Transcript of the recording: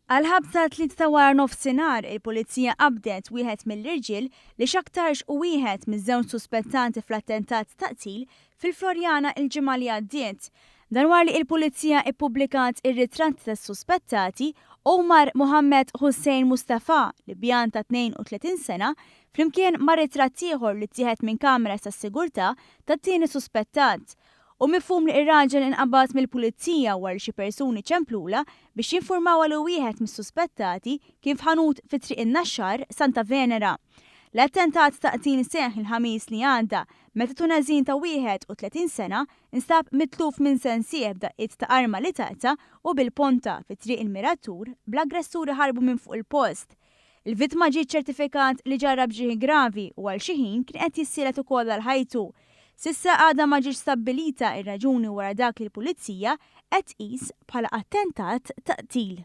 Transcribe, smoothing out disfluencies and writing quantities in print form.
Għal-ħabsa 3 ta' wara nofsinhar, il-Pulizija qabdet wieħed mill-irġiel li x'aktarx u wieħed miż-żewġ suspettanti fl-attentat ta' qtil fil-Florjana il-ġimgħa li għaddiet. Dan wara li l-Pulizija ippubblikat ir-ritratti tas-suspettati Omar Mohammed Hussein Mustafa li bjan ta' 32 sena flimkien ma' ritratt ieħor li ttieħed minn kamera tas-sigurtà tat-tieni suspettat. U mifhum li ir-raġel inqabad mill-pulizija wara xi persuni ċemplula biex jinformaw għal wieħed mis-suspettati kien f'ħanut fi triq in-Naxxar Santa Venera. L-attentat ta' qtil seħħ il-ħamis li għadda meta tunażin ta' 31 sena instab mitluf minn sensieb daqqiet ta' arma li taqta' u bil-ponta fi triq il-Miratur bl-aggressuri ħarbu minn fuq il-post. Il-vittma ġiet ċertifikat li ġarrab ġrieħi gravi u għal xi ħin kien qed jissielet ukoll għal ħajtu. Sissa għadha ma ġietx stabbilita ir-raġuni wara dak li l-Pulizija qed tqis bħala attentat ta' qtil.